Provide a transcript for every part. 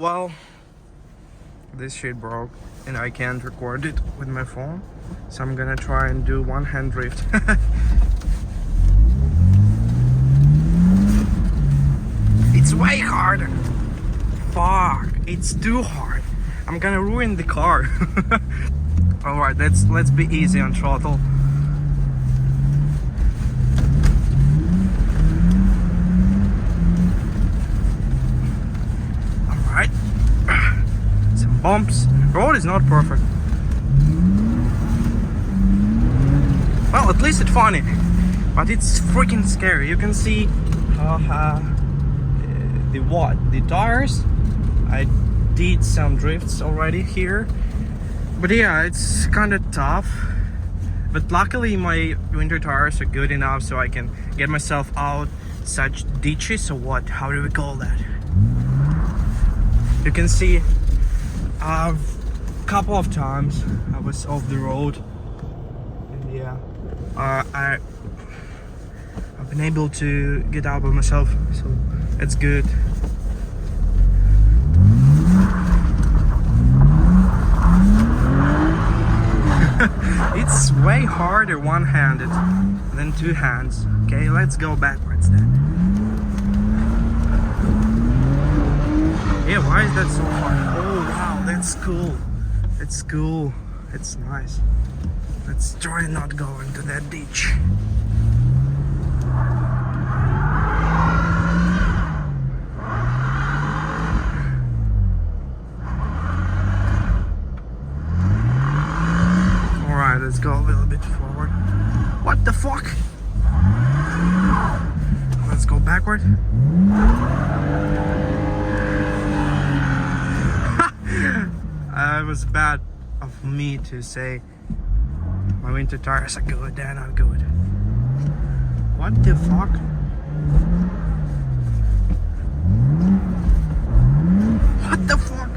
Well, this shit broke and I can't record it with my phone, so I'm gonna try and do one hand drift. It's way harder. Fuck, it's too hard. I'm gonna ruin the car. Alright, let's be easy on throttle. Alright. Some bumps. Road is not perfect. Well, at least it's funny. But it's freaking scary. You can see the tires. I did some drifts already here. But yeah, it's kind of tough. But luckily my winter tires are good enough so I can get myself out such ditches or what? How do we call that? You can see a couple of times I was off the road. And yeah, I've been able to get out by myself, so it's good. It's way harder one-handed than two hands. Okay, let's go backwards then. Yeah, why is that so hard? Oh wow, that's cool. It's cool. It's nice. Let's try and not go into that ditch. Alright, let's go a little bit forward. What the fuck? Let's go backward. It was bad of me to say my winter tires are good, they're not good. What the fuck? What the fuck?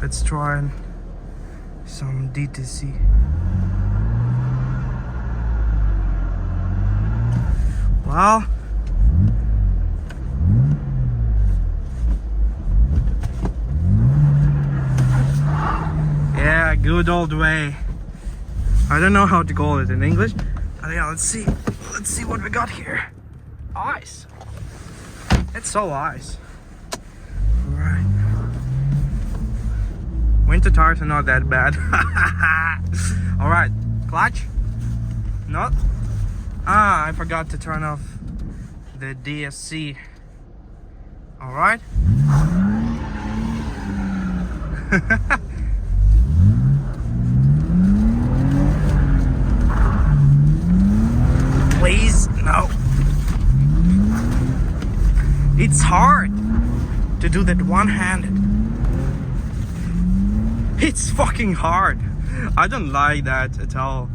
Let's try some DTC. Well, yeah, good old way. I don't know how to call it in English. But yeah, let's see what we got here. Ice. It's so ice. Alright. Winter tires are not that bad. Alright, clutch. No. I forgot to turn off the DSC. Alright. Please, no. It's hard to do that one-handed. It's fucking hard. I don't like that at all.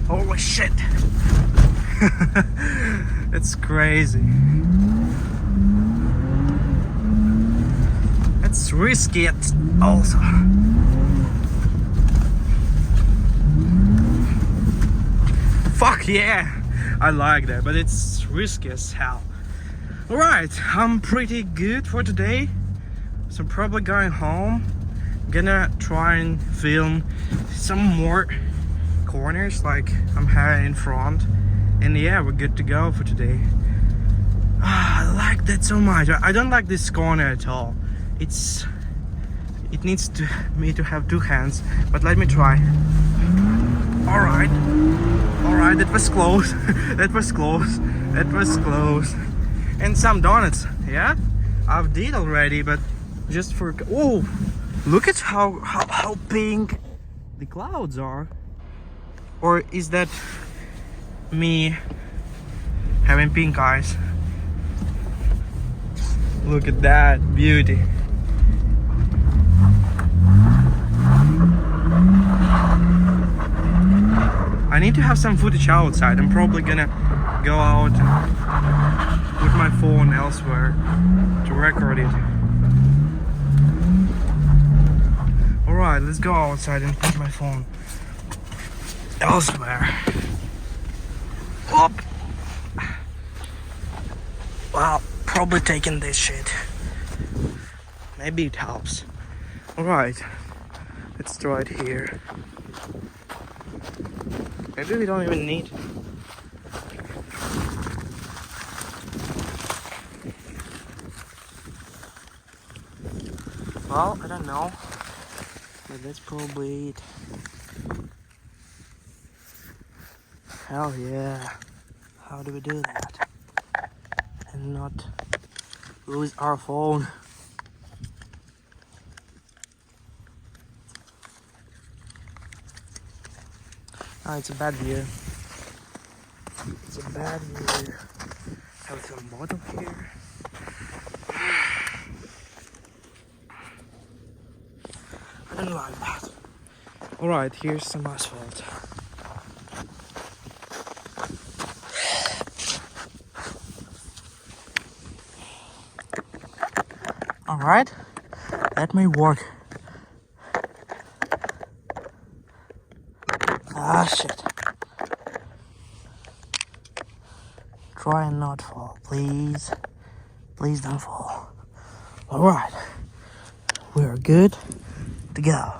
Holy shit. It's crazy. It's risky also. Fuck yeah, I like that, but it's risky as hell. Alright, I'm pretty good for today. So I'm probably going home. I'm gonna try and film some more corners like I'm having in front. And yeah, we're good to go for today. I like that so much. I don't like this corner at all. It needs me to have two hands, but let me try. Alright, that was close. That was close. That was close. And some donuts, yeah? I've did already, but just for... Oh, look at how pink the clouds are. Or is that me having pink eyes? Look at that beauty. I need to have some footage outside. I'm probably gonna go out and put my phone elsewhere to record it. Alright, let's go outside and put my phone elsewhere. Up. Well, probably taking this shit. Maybe it helps. Alright, let's try it here. Maybe we don't even need. Well, I don't know, but that's probably it. Hell yeah. How do we do that? And not lose our phone. Oh, it's a bad year. It's a bad year. Have some bottle here. I don't like that. Alright, here's some asphalt. Alright, that may work. Ah, shit. Try and not fall, please. Please don't fall. Alright, we are good to go.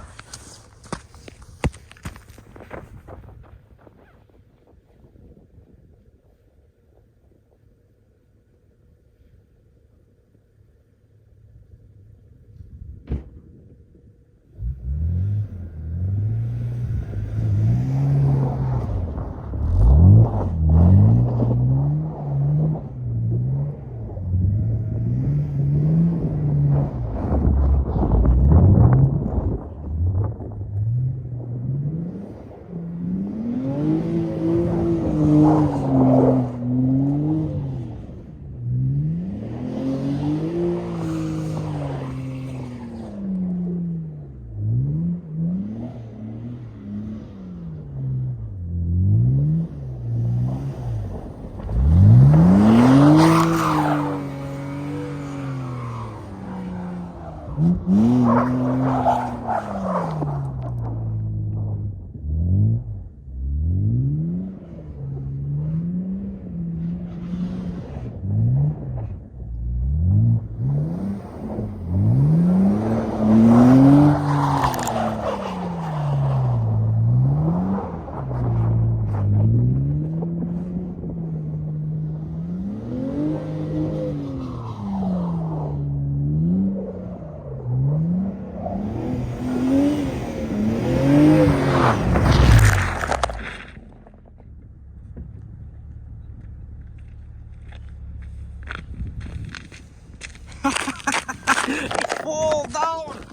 Fall down.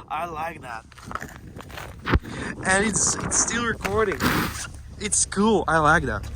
I like that. And it's still recording. It's cool. I like that.